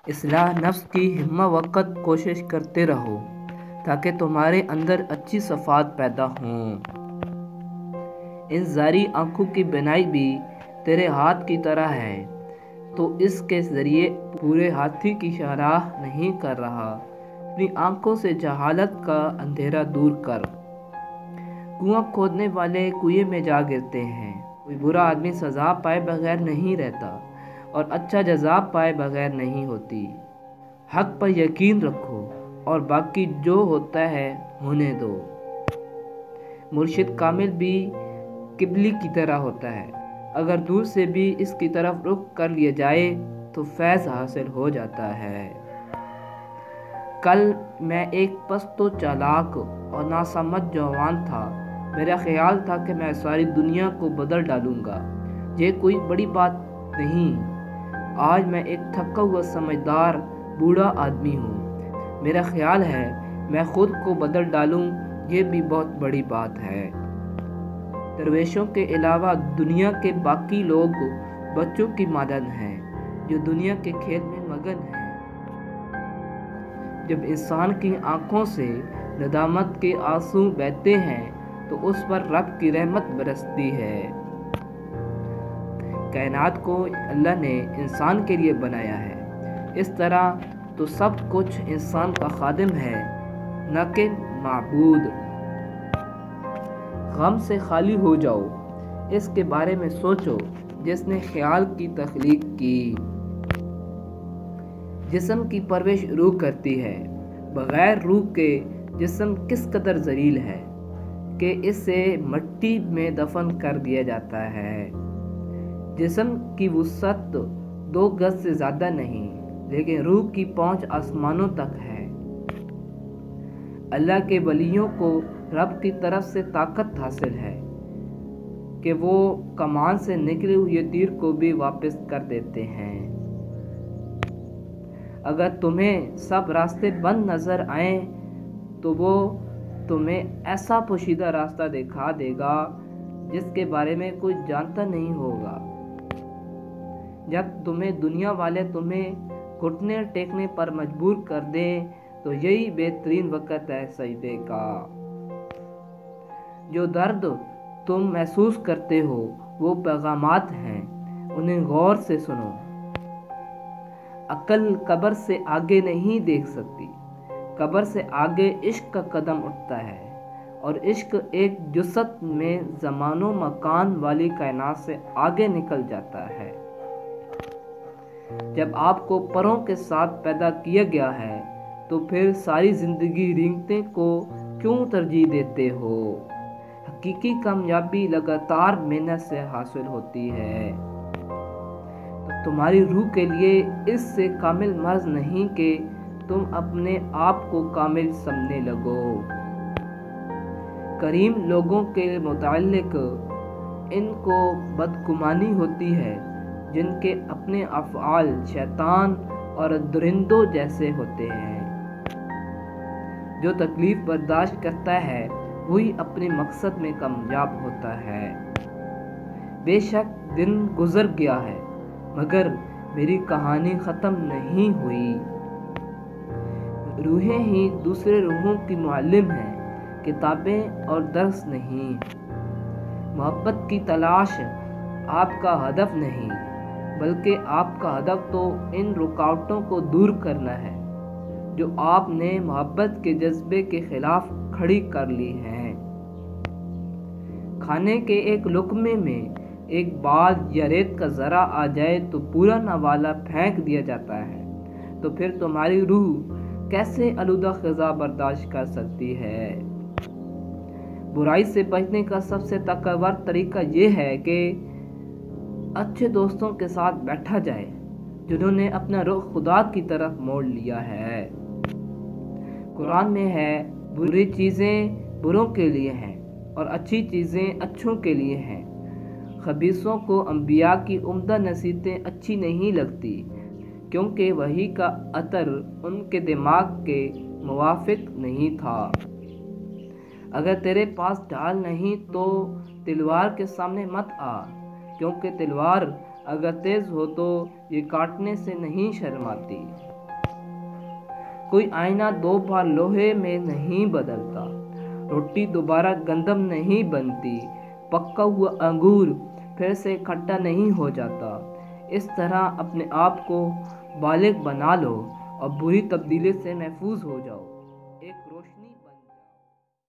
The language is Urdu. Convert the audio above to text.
اصلاح نفس کی ہمہ وقت کوشش کرتے رہو تاکہ تمہارے اندر اچھی صفات پیدا ہوں۔ ان زاری آنکھوں کی بینائی بھی تیرے ہاتھ کی طرح ہے، تو اس کے ذریعے پورے ہاتھی کی شرح نہیں کر رہا۔ اپنی آنکھوں سے جہالت کا اندھیرا دور کر۔ کنواں کھودنے والے کنویں میں جا گرتے ہیں۔ کوئی برا آدمی سزا پائے بغیر نہیں رہتا اور اچھا جزا پائے بغیر نہیں ہوتی۔ حق پر یقین رکھو اور باقی جو ہوتا ہے ہونے دو۔ مرشد کامل بھی قبلی کی طرح ہوتا ہے، اگر دور سے بھی اس کی طرف رخ کر لیا جائے تو فیض حاصل ہو جاتا ہے۔ کل میں ایک پست و چالاک اور ناسمجھ جوان تھا۔ میرا خیال تھا کہ میں ساری دنیا کو بدل ڈالوں گا، یہ کوئی بڑی بات نہیں۔ آج میں ایک تھکا ہوا سمجھدار بوڑھا آدمی ہوں۔ میرا خیال ہے میں خود کو بدل ڈالوں، یہ بھی بہت بڑی بات ہے۔ درویشوں کے علاوہ دنیا کے باقی لوگ بچوں کی مانند ہیں جو دنیا کے کھیل میں مگن ہیں۔ جب انسان کی آنکھوں سے ندامت کے آنسو بہتے ہیں تو اس پر رب کی رحمت برستی ہے۔ کائنات کو اللہ نے انسان کے لیے بنایا ہے، اس طرح تو سب کچھ انسان کا خادم ہے، نہ کہ معبود۔ غم سے خالی ہو جاؤ، اس کے بارے میں سوچو جس نے خیال کی تخلیق کی۔ جسم کی پرورش روح کرتی ہے، بغیر روح کے جسم کس قدر ذلیل ہے کہ اسے مٹی میں دفن کر دیا جاتا ہے۔ جسم کی وسعت 2 گز سے زیادہ نہیں، لیکن روح کی پہنچ آسمانوں تک ہے۔ اللہ کے ولیوں کو رب کی طرف سے طاقت حاصل ہے کہ وہ کمان سے نکلے ہوئے تیر کو بھی واپس کر دیتے ہیں۔ اگر تمہیں سب راستے بند نظر آئیں تو وہ تمہیں ایسا پوشیدہ راستہ دکھا دے گا جس کے بارے میں کوئی جانتا نہیں ہوگا۔ جب تمہیں دنیا والے تمہیں گھٹنے ٹیکنے پر مجبور کر دیں تو یہی بہترین وقت ہے سجدے کا۔ جو درد تم محسوس کرتے ہو وہ پیغامات ہیں، انہیں غور سے سنو۔ عقل قبر سے آگے نہیں دیکھ سکتی، قبر سے آگے عشق کا قدم اٹھتا ہے، اور عشق ایک جست میں زمان و مکان والی کائنات سے آگے نکل جاتا ہے۔ جب آپ کو پروں کے ساتھ پیدا کیا گیا ہے تو پھر ساری زندگی رینگتے کو کیوں ترجیح دیتے ہو؟ حقیقی کامیابی لگاتار محنت سے حاصل ہوتی ہے۔ تمہاری روح کے لیے اس سے کامل مرض نہیں کہ تم اپنے آپ کو کامل سمجھنے لگو۔ کریم لوگوں کے متعلق ان کو بدگمانی ہوتی ہے جن کے اپنے افعال شیطان اور درندوں جیسے ہوتے ہیں۔ جو تکلیف برداشت کرتا ہے وہی اپنے مقصد میں کامیاب ہوتا ہے۔ بے شک دن گزر گیا ہے مگر میری کہانی ختم نہیں ہوئی۔ روحیں ہی دوسرے روحوں کی معلم ہیں، کتابیں اور درس نہیں۔ محبت کی تلاش آپ کا ہدف نہیں، بلکہ آپ کا ہدف تو ان رکاوٹوں کو دور کرنا ہے جو آپ نے محبت کے جذبے کے خلاف کھڑی کر لی ہیں۔ کھانے کے ایک لقمے میں ایک بال یا ریت کا ذرہ آ جائے تو پورا نوالا پھینک دیا جاتا ہے، تو پھر تمہاری روح کیسے آلودہ غذا برداشت کر سکتی ہے؟ برائی سے بچنے کا سب سے طاقتور طریقہ یہ ہے کہ اچھے دوستوں کے ساتھ بیٹھا جائے جنہوں نے اپنا رخ خدا کی طرف موڑ لیا ہے۔ قرآن میں ہے بری چیزیں بروں کے لیے ہیں اور اچھی چیزیں اچھوں کے لیے ہیں۔ خبیثوں کو انبیاء کی عمدہ نصیحتیں اچھی نہیں لگتی کیونکہ وحی کا عطر ان کے دماغ کے موافق نہیں تھا۔ اگر تیرے پاس ڈھال نہیں تو تلوار کے سامنے مت آ، کیونکہ تلوار اگر تیز ہو تو یہ کاٹنے سے نہیں شرماتی۔ کوئی آئینہ 2 بار لوہے میں نہیں بدلتا، روٹی دوبارہ گندم نہیں بنتی، پکا ہوا انگور پھر سے کھٹا نہیں ہو جاتا۔ اس طرح اپنے آپ کو بالغ بنا لو اور بری تبدیلی سے محفوظ ہو جاؤ۔